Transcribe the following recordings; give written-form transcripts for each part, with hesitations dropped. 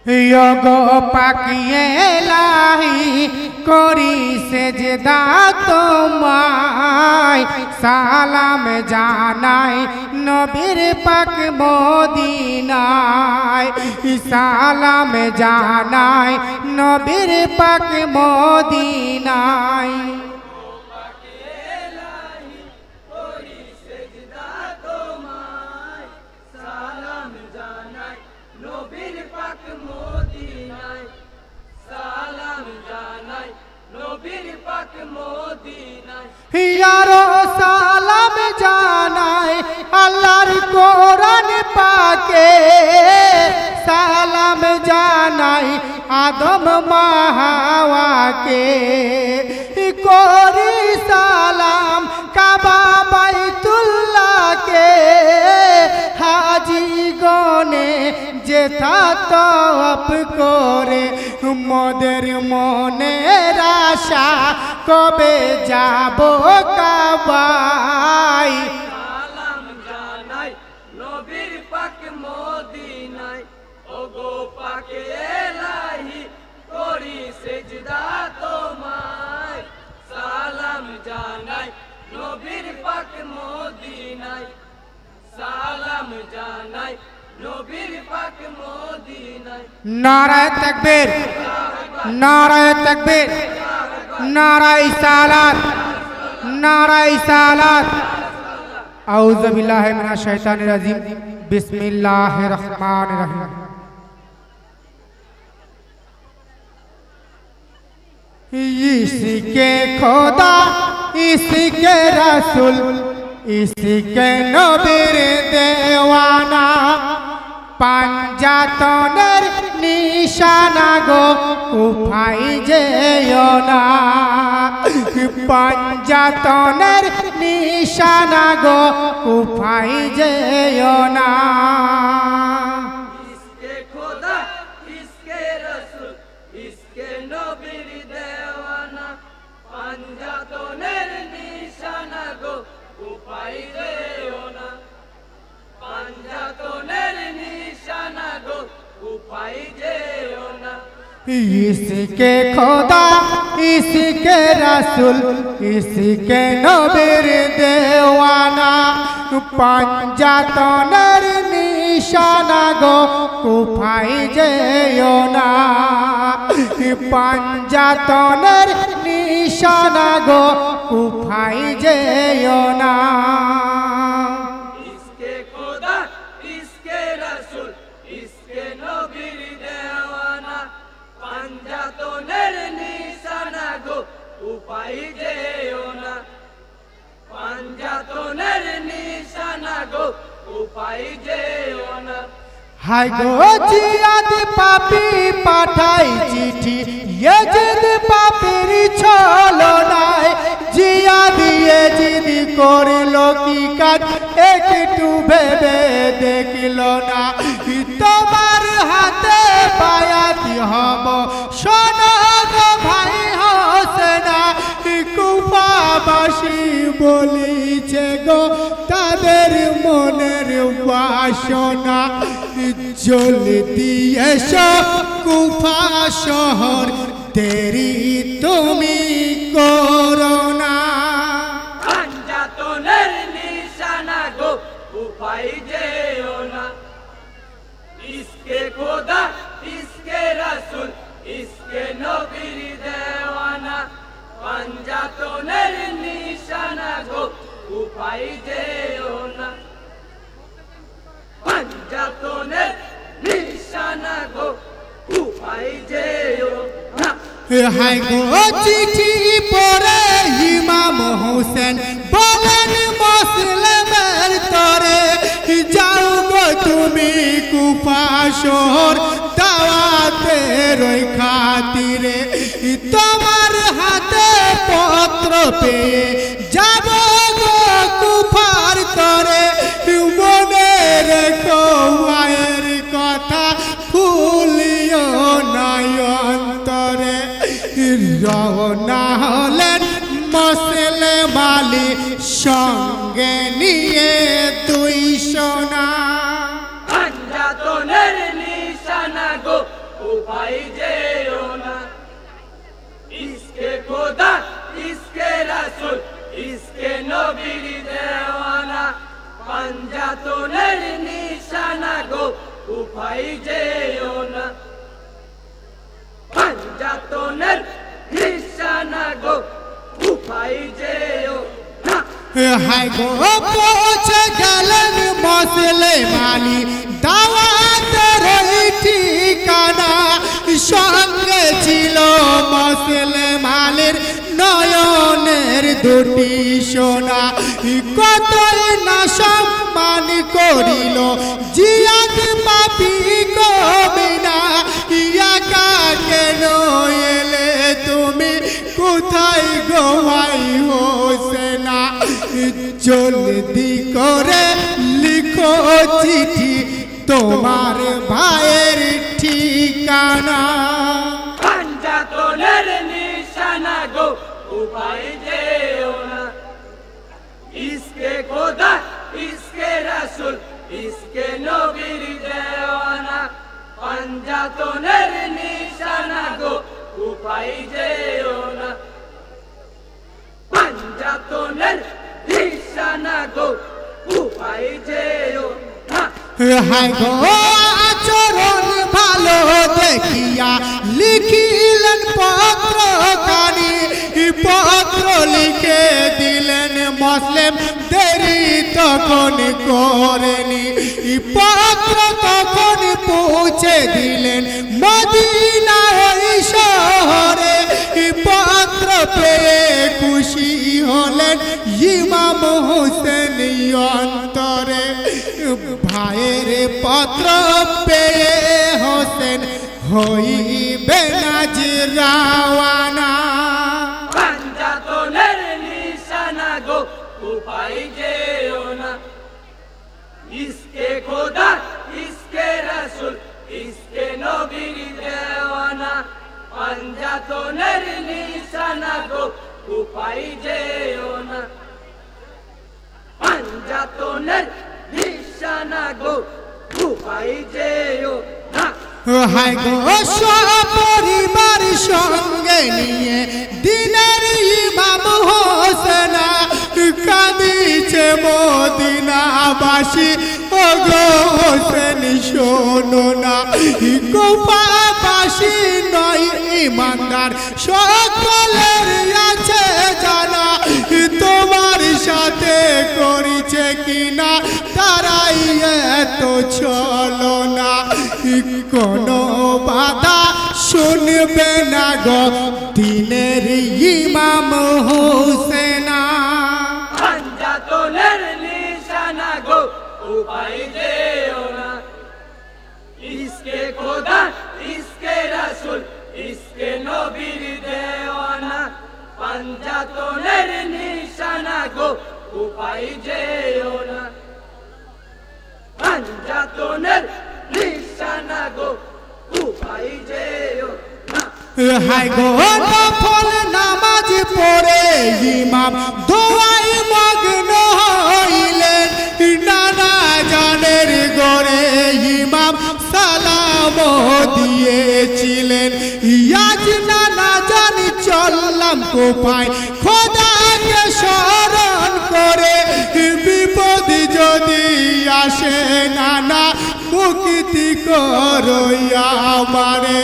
योगो पाकिए लाही कोरी सेजदा तुम्हाय सालाम जानाय नबीर पाक मदीनाय सालाम जानाय नबीर पाक मदीनाय यारो सालाम जानाय अल्लाहर कुरान पाके सालाम जानाय आदम माहवा के कोरी सालाम काबा बैतुल्लाह के हाजी गने जेथा तौफ करे मोদের মনের আশা কবে যাব কাবায় সালাম জানাই নবীর পাক মদিনায় ওগো পাকে এলাহি করি সেজদা তোমায় সালাম জানাই নবীর পাক মদিনায় সালাম জানাই নবীর পাক মদিনায় নারায়ে তাকবীর নারায়ে তাকবীর नाराए सालात नाराए सालात औज़ु बिल्लाहि मिनश शैतानिर रजीम बिस्मिल्लाहिर रहमानिर रहीम इसके खुदा इसके रसूल इसके नबीर देवाना पांजातनेर निशाना गो उफाई जेओ ना पांजातनेर निशाना गो उफाई जेओ ना इसके खुदा इसके रसूल इसके नबीर देवाना पांजातनेर निशाना गो उफाई जेओ ना पांजातनेर निशाना गो उफाई जेओ ना इसके खुदा इसके रसूल इसके नबीर देवाना पांजातनेर निशाना गो उफाई जेओ ना पांजातनेर निशाना गो उफाई जेओ ना इसके खुदा इसके रसूल इसके नबीर देवाना पांजातनेर निशाना गो उफाई जेओ ना पांजातनेर निशाना गो उफाई जेओ ना हाय गो जियाद पापी पाठाई चिठी ये जिद पापीर छलो नाय जियाद ये जिद करलो की काज एकटू भेबे देखलो ना তোমার হাতে বায়াতি হব শোনো গো ভাই হোসেনা কুফাবাসী বলিছে গো তাদের মনের বাসনা জলদি এসো কুফা শহর দেরি তুমি করো না পাঞ্জাতনের নিশানা গো উফাই যেও না इसके खुदा इसके रसूल इसके नबीर देवाना पांजातनेर निशाना गो उफाई जेओ ना पांजातनेर निशाना गो उफाई जेओ ना हाय गो चिठी पढ़े इमाम হোসেন বলেন মুসলিমের তরে যাও গো তুমি কুফা শহর দাওয়াতের ওই খাতিরে তোমার হাতে পত্র পেয়ে যাব গো কুফার তরে মনে রেখো মায়ের কথা ভুলিও না অন্তরে রওনা হলেন মুসলিম আলী সঙ্গে নিয়ে দুই সোনা পাঞ্জাতনের নিশানা গো উপায় যেও না পাঞ্জাতনের নিশানা গো উপায় যেও না হায় গো পৌঁছে গেলেন মুসলমানি দাওয়াতের ঠিকানা সঙ্গে ছিল মুসলমানের নয়নের দুটি সোনা কতই না সম্মান করিল জিয়াদ পাপি কমিনা একা কেন এলে তুমি কোথায় গোয়াই হোসেনা জলদি করে লিখো চিঠি তোমার ভাইয়ের ঠিকানা পাঞ্জাতনের নিশানা গো উপায় যেও না ইসকে খোদা ইসকে রাসূল ইসকে নবীর দেওয়ানা পাঞ্জাতনের নিশানা গো উপায় যেও না পাঞ্জাতনের নিশানা গো উপায় যেও না হায় গো আচরণ ভালো দেখিয়া লিখিলেন পত্র কানি পত্র লিখে দিলেন মুসলিম দেরি তখন করেনি পত্র তখন পৌঁছে দিলেন মদিনা শহরে পত্র পেয়ে খুশি হলেন ইমাম হোসেন অন্তরে ভাইয়ের পত্র পেয়ে হোসেন হইবে নাজ রাওয়ানা পাঞ্জাতনের নিশানা গো উপায় যেও না ইসকে খোদা ইসকে রাসূল ইসকে নবীর দেওয়ানা পাঞ্জাতনের নিশানা গো উপায় যেও না পাঞ্জাতনের নিশানা গো উপায় যেও না হায় গো পরিবার সঙ্গে নিয়ে দিনের ইমাম হোসেনা কাঁদিছে মদিনাবাসী ও গো হোসেন শোনো না কোপাবাসী নয় ইমানদার সকলের আছে জানা তোমার সাথে করেছে কিনা তারাই এত চলো না কোনো বাধা শুনবে না গো দিনের ইমাম হোসেনা পাঞ্জাতনের নিশানা গো উপায় যেও না ইসকে খোদা ইসকে রাসূল ইসকে নবীর দেওয়ানা পাঞ্জাতনের নিশানা গো উপায় যেও না পাঞ্জাতনের নিশানা গো উপায় যেও না হায় গো নফল নামাজ পড়ে ইমাম দোয়ায় মগ্ন হইলেন নানা জানের গড়ে ইমাম সালাম দিয়েছিলেন আজ নানা জানি চললাম কোপায় খোদাকে স্মরণ করে বিপদ যদি আসে নানা মুক্তি করো আমারে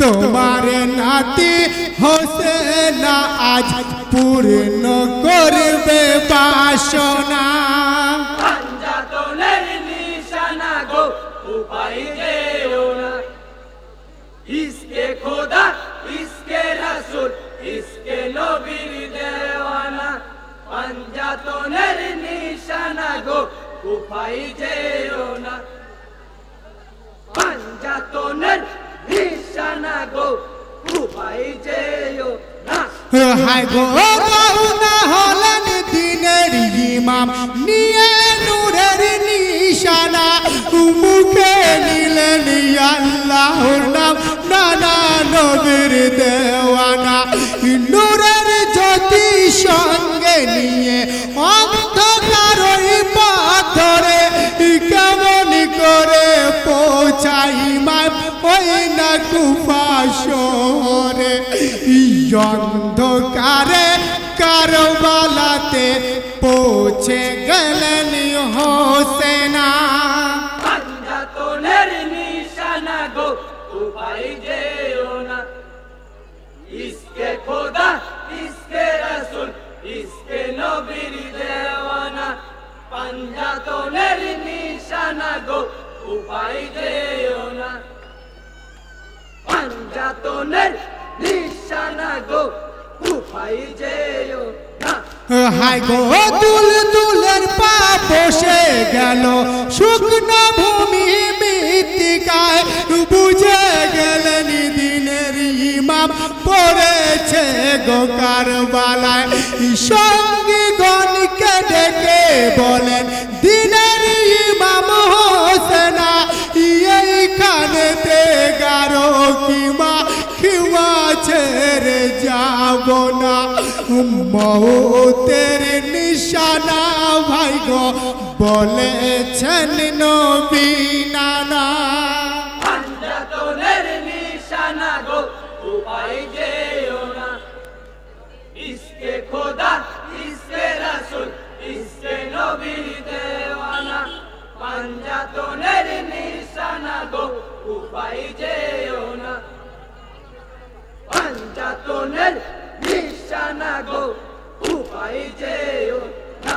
তোমার নাতি হোসেনা আজ পূর্ণ করবে বাসনা পাঞ্জাতনের নিশানা গো উপায় যেও না ইসকে খোদা ইসকে রাসূল ইসকে নবীর দেওয়ানা পাঞ্জাতনের নিশানা গো উপায় যেও না পাঞ্জাতনের নিশানা গো উপায় যেও না হায় গো রওনা হলেন দিনের ইমাম নিয়ে নূরের নিশানা মুখে নিলেন আল্লাহর নাম নানা নবীর দেওয়ানা নূরের জ্যোতি সঙ্গে নিয়ে অন্ধকার পথ ধরে কেমন করে পৌঁছাই ইমাম ওই না কুফা শহরে অন্ধকারে কারবালাতে পৌঁছে গেলেন হোসেনা পাঞ্জাতনের उपाय जेओ ना इसके खुदा इसके रसूल इसके नबीर देवाना पंजातনের নিশানা গো उपाय जेओ ना पंजातনের নিশানা গো उपाय जेओ ना হাই গো দুল দুলের পা বসে গেল শুকনো ভূমি মৃত্তিকায় বুঝে গেলেন দিনের ইমাম পড়েছে গো কারবালায় সঙ্গী গণকে ডেকে বলেন দিনের ইমাম হোসেনা এইখানেতে গারো কিমা কিমা ছেড়ে যাব না মৌতের নিশানা ভাই গো বলেছেন নবী নানা पंजातনের নিশানা গো उपाय जेओ ना इसके खुदा इसके रसूल इसके नबीर देवाना पंजातনের নিশানা গো उपाय जेओ ना पंजातনের নিশানা গো उपाय जेओ ना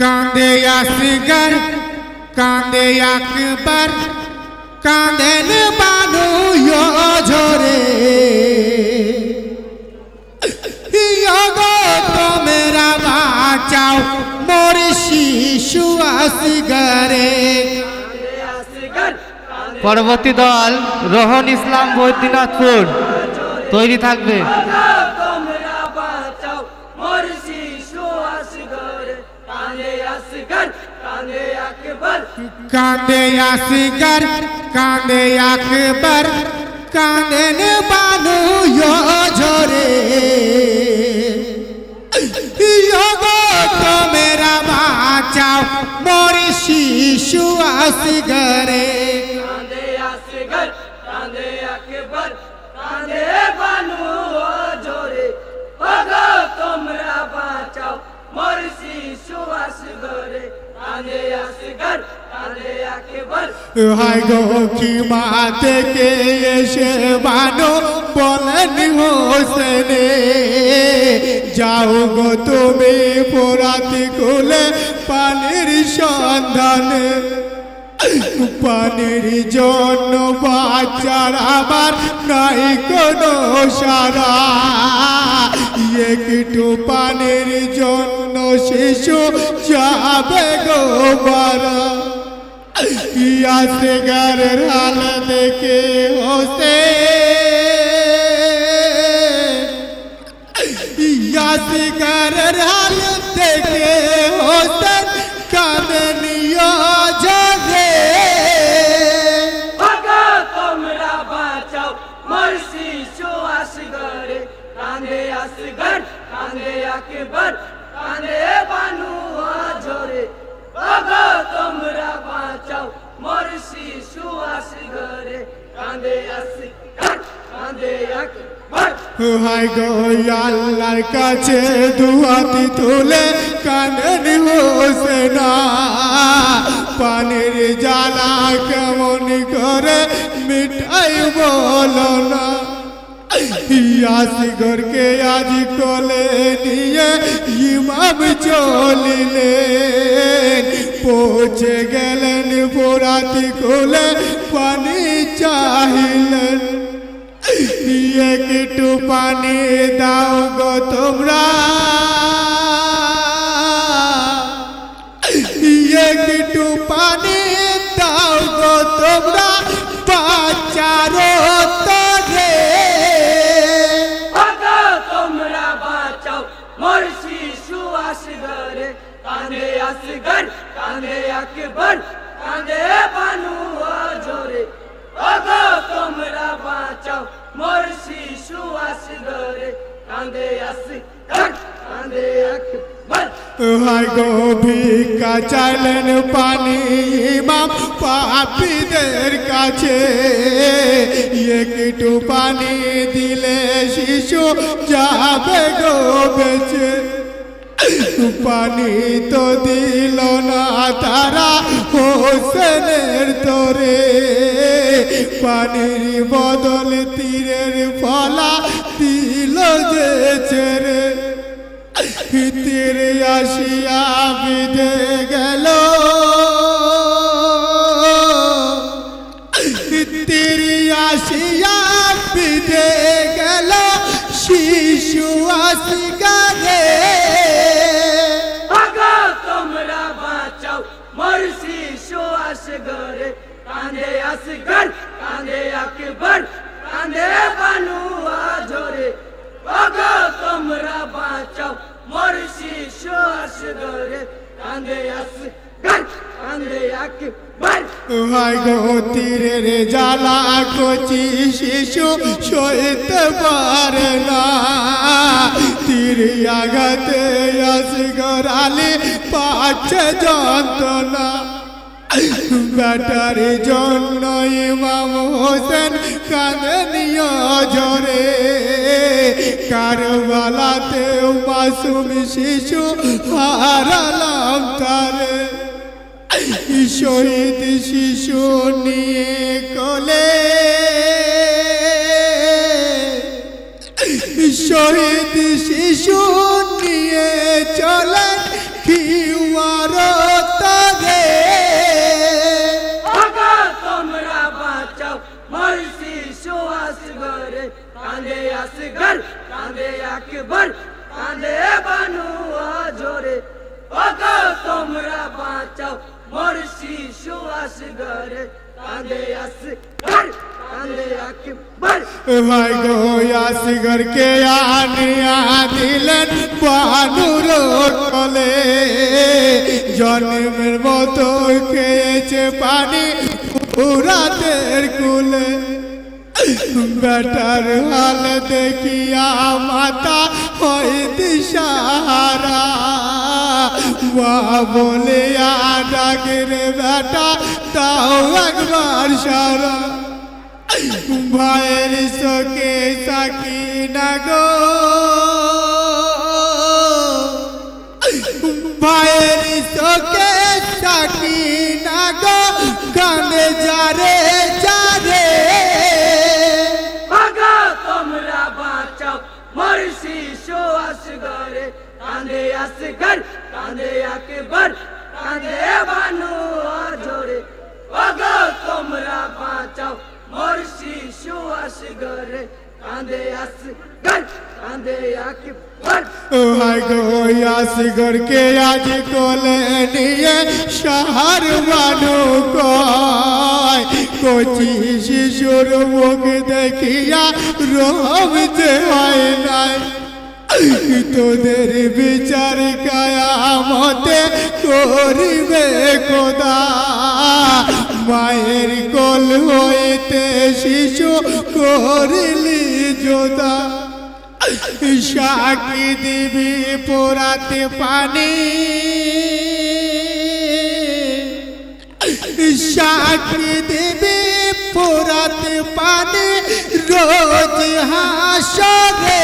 কাঁদে আসগর কাঁদে আকবর কাঁদেন বানু ঝরে তোমরা বাঁচাও মোর শিশু আসগরে পরবর্তী দল রোহন ইসলাম বৈদ্যনাথপুর তৈরি থাকবে তোমরা বাঁচাও মোর শিশু আসগরে কাঁদে আসগর কাঁদে আকবর কাঁদে আসগর কাঁদে আকবর কাঁদেন বানু ঝরে তোমরা বাঁচাও মোর শিশু আসগরে কাঁদে আসগর কাঁদে আকবর কাঁদে বানু ঝরে ওগো তোমরা বাঁচাও মোর শিশু আসগরে কাঁদে আসগর কাঁদে আকবর হাই গো কি মা থেকে এসে বানো বলেন হোসেনে যাও গো তুমি পোরাতি কুলে পানির সন্ধানে পানির জন্য বাচ্চার আমার নাই কোনো সারা একটু পানির জন্য শিশু যাবে গো মারা আসগরের হাল দেখে হোসেন আসগরের হাল দেখে হোসেন কাঁদেন ঝরে ওগো তোমরা বাঁচাও মোর শিশু আসগরে কাঁদে আসগর কাঁদে আকবর কাঁদে বানু ঝরে ওগো তোমরা বাঁচাও মোর শিশু আসগরে কাঁদে আসগর কাঁদে আকবর হাই গো আল্লাহর কাছে দুহাতি তুলে কাঁদেন হোসেনা পানির জ্বালা কেমন করে মিটাই বলো না আসগরকে আজ কোলে নিয়ে ইমাম চলিলেন পৌঁছে গেলেন পোরাতি কোলে পানি চাহিলেন একটু পানি দাও গো তোমরা একটু পানি দাও গো তোমরা বাচ্চারো তরে ওগো তোমরা বাঁচাও মোর শিশু আসগরে কাঁদে আসগর কাঁদে আকবর কাঁদে বানু ঝরে ওগো তোমরা বাঁচাও মোর শিশু আসগরে কাঁদে আসগর কাঁদে আকবর হাই গো ভিক্ষা চাইলেন পানি ইমাম পাপীদের কাছে একটু পানি দিলে শিশু যাবে গো বেঁচে পানি তো দিল না তারা হোসেনের তোরে, পানির বদল তীরের ফলা দিল যে ছেড়ে, তীরে আসিয়া বিধে গেল, তীরে আসিয়া বিধে গেল শিশু আসগারে। তোমরা বাঁচাও মোর শিশু আসগরে, কাঁদে আসগর কাঁদে আকবর কাঁদে বানুয়া ঝরে। তোমরা বাঁচাও মোর শিশু আসগরে, কাঁদে আসগর কাঁদে আকবর। হায় গো তীরের জ্বালা কচি শিশু সইতে পারে না, তীর আঘাতে আসগর আলী পাচ্ছে যন্ত্রণা। বেটার জন্য ইমাম হোসেন কাঁদে ঝরে, কারবালাতে মাসুম শিশু হারালাম তারে। শহীদ শিশু নিয়ে কোলে, শহীদ শিশু নিয়ে চলে খিওয়ার তারে। তোমরা বাঁচাও মোর শিশু আসগরে, কাঁদে আসগর কাঁদে আকবর কাঁদে বানুয়া ঝরে। তোমরা বাঁচাও মোর শিশু আসগরে, কাঁদে আসগর কাঁদে আকবর। ভাই গো আসগরকে আনিয়া দিলেন বানুর কোলে, জন্মের মতো খেয়েছে পানি পুরাতের কুলে। বেটার হাল দেখিয়া মাতা হয় দিশাহারা, মা বলিয়া ডাকে রে বেটা তাও একবার সারা। ভাইয়ের চোখে সাকি না গো, ভাইয়ের চোখে সাকি না গো, কানে যারে যারে। তোমরা বাঁচাও মোর শিশু আসগরে, কাঁদে আসগর কাঁদে আকবর কাঁদে বানুয়া ঝরে। তোমরা বাঁচাও মোর শিশু আসগরে, কাঁদে আসগর কাঁদে আকবর। হায় গো আসগরকে আজ কোলে নিয়ে শহর বানু কয়, কচি শিশুর মুখ দেখিয়া রহম যে হয় নাই। তোদের বিচার কিয়ামতে করিবে খোদা, মায়ের কোল হইতে শিশু করিলি যোদা। সাকি দিবি পোড়াতে পানি, সাকি দিবি পোড়াতে পানি রোজ হাসরে।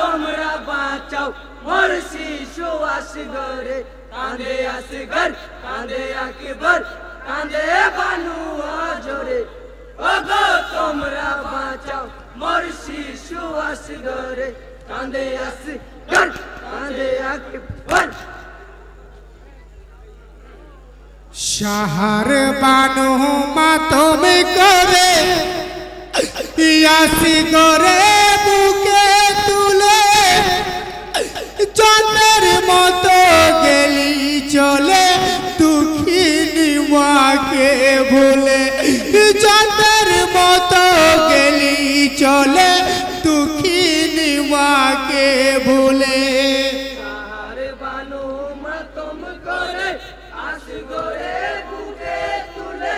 তোমরা বাঁচাও মোর শিশু আসগরে, কাঁদে আসগর কাঁদে আকবর কাঁদে বানুয়া ঝরে। তোমরা বাঁচাও মোর শিশু আসগরে, কাঁদে আসগর কাঁদে আকবর। শহর বানু মাতম করে, আসগরে বুকে তুলে, চন্দ্রের মতো গেলি চলে, দুঃখিনী মাকে ভুলে। চন্দ্রের মতো গেলি চলে, দুঃখিনী মাকে ভুলে। বানু মাতম করে, আসগরে বুকে তুলে,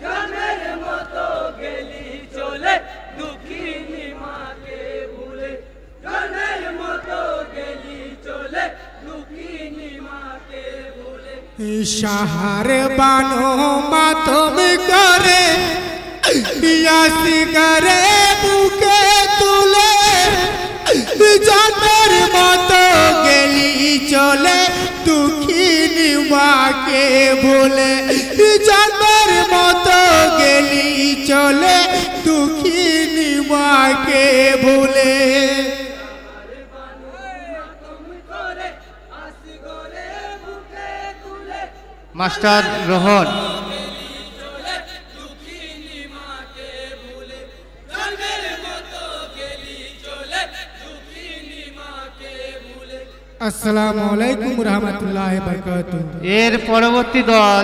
জন্মের মতো গেলি চলে, দুঃখিনী মাকে ভুলে। জন্মের মতো গেলি চলে, দুঃখিনী মাকে ভুলে। শহর বানু মাতম করে, আসগরে বুকে তুলে, জন্মের মাকে ভুলে জন্মের মতো গেলি চলে দুঃখিনী মাকে ভুলে মাস্টার রোহন আসসালামু আলাইকুম রহমতুল্লাহ বরকাতুহু। এর পরবর্তী দল